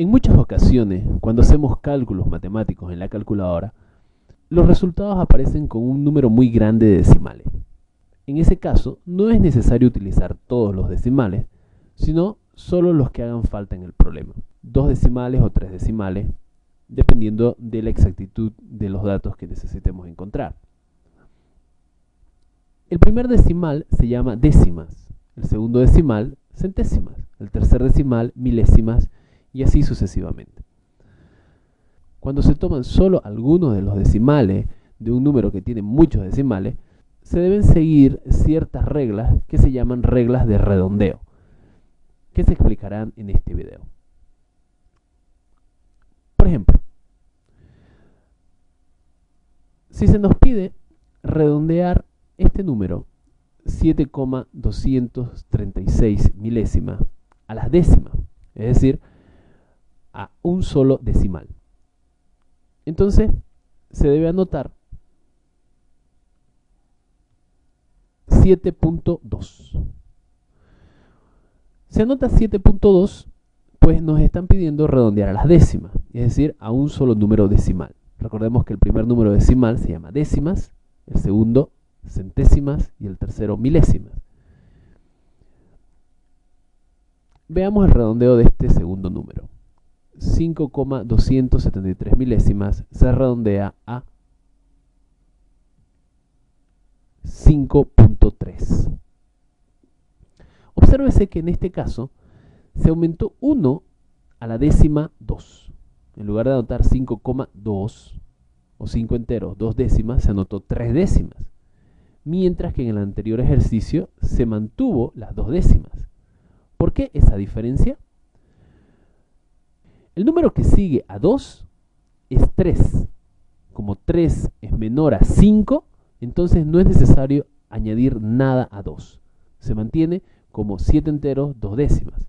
En muchas ocasiones, cuando hacemos cálculos matemáticos en la calculadora, los resultados aparecen con un número muy grande de decimales. En ese caso, no es necesario utilizar todos los decimales, sino solo los que hagan falta en el problema. 2 decimales o 3 decimales, dependiendo de la exactitud de los datos que necesitemos encontrar. El primer decimal se llama décimas, el segundo decimal centésimas, el tercer decimal milésimas y así sucesivamente. Cuando se toman solo algunos de los decimales de un número que tiene muchos decimales, se deben seguir ciertas reglas que se llaman reglas de redondeo, que se explicarán en este video. Por ejemplo, si se nos pide redondear este número 7,236 milésimas a las décimas, es decir, a un solo decimal, entonces se debe anotar 7.2. Se anota 7.2, pues nos están pidiendo redondear a las décimas, es decir, a un solo número decimal. Recordemos que el primer número decimal se llama décimas, el segundo centésimas y el tercero milésimas. Veamos el redondeo de este segundo número. 5,273 milésimas se redondea a 5.3. Obsérvese que en este caso se aumentó 1 a la décima 2. En lugar de anotar 5,2 o 5 enteros, 2 décimas, se anotó 3 décimas. Mientras que en el anterior ejercicio se mantuvo las 2 décimas. ¿Por qué esa diferencia? El número que sigue a 2 es 3. Como 3 es menor a 5, entonces no es necesario añadir nada a 2. Se mantiene como 7 enteros, 2 décimas.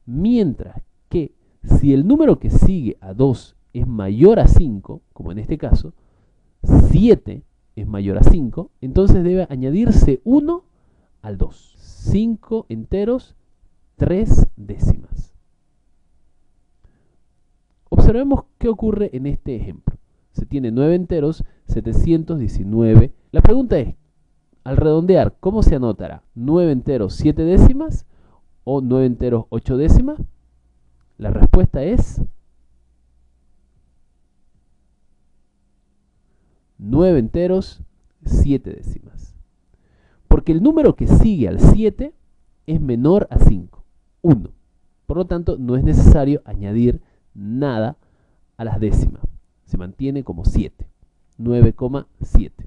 Mientras que si el número que sigue a 2 es mayor a 5, como en este caso, 7 es mayor a 5, entonces debe añadirse 1 al 2. 5 enteros, 3 décimas. Observemos qué ocurre en este ejemplo. Se tiene 9 enteros, 719. La pregunta es, al redondear, ¿cómo se anotará? ¿9 enteros, 7 décimas o 9 enteros, 8 décimas? La respuesta es 9 enteros, 7 décimas. Porque el número que sigue al 7 es menor a 5, 1. Por lo tanto, no es necesario añadir nada a las décimas. Se mantiene como 7, 9,7.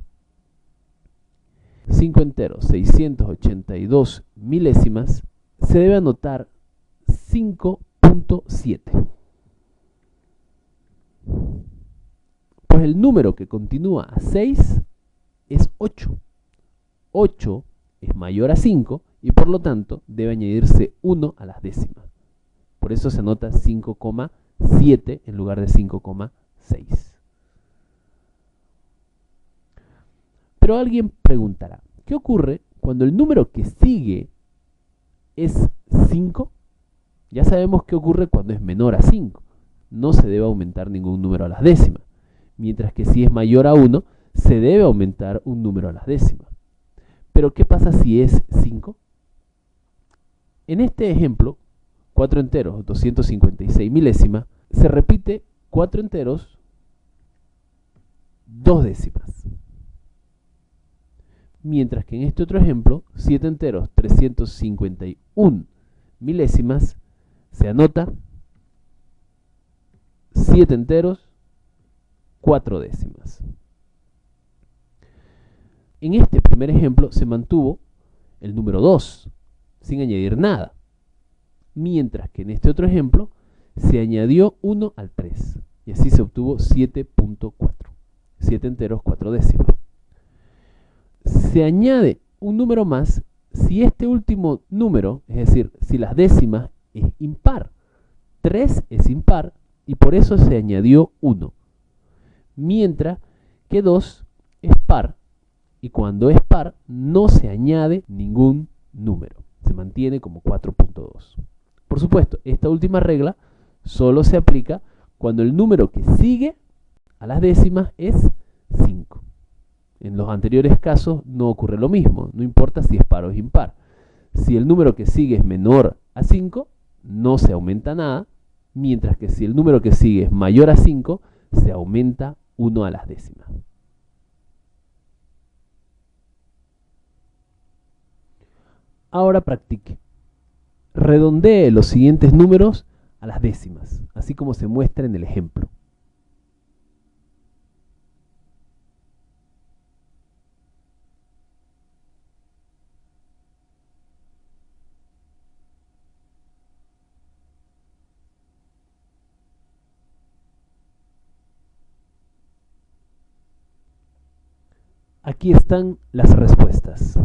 5 enteros, 682 milésimas, se debe anotar 5.7. Pues el número que continúa a 6 es 8. 8 es mayor a 5 y por lo tanto debe añadirse 1 a las décimas. Por eso se anota 5,7 en lugar de 5,6. Pero alguien preguntará, ¿qué ocurre cuando el número que sigue es 5? Ya sabemos qué ocurre cuando es menor a 5. No se debe aumentar ningún número a las décimas. Mientras que si es mayor a 1, se debe aumentar un número a las décimas. Pero ¿qué pasa si es 5? En este ejemplo, 4 enteros, 256 milésimas, se repite 4 enteros, 2 décimas. Mientras que en este otro ejemplo, 7 enteros, 351 milésimas, se anota 7 enteros, 4 décimas. En este primer ejemplo se mantuvo el número 2, sin añadir nada. Mientras que en este otro ejemplo se añadió 1 al 3. Y así se obtuvo 7.4. 7 enteros, 4 décimas. Se añade un número más si este último número, es decir, si las décimas es impar. 3 es impar y por eso se añadió 1. Mientras que 2 es par y cuando es par no se añade ningún número. Se mantiene como 4.2. Por supuesto, esta última regla Solo se aplica cuando el número que sigue a las décimas es 5. En los anteriores casos no ocurre lo mismo, no importa si es par o es impar. Si el número que sigue es menor a 5, no se aumenta nada, mientras que si el número que sigue es mayor a 5, se aumenta 1 a las décimas. Ahora practique. Redondee los siguientes números a las décimas, así como se muestra en el ejemplo. Aquí están las respuestas.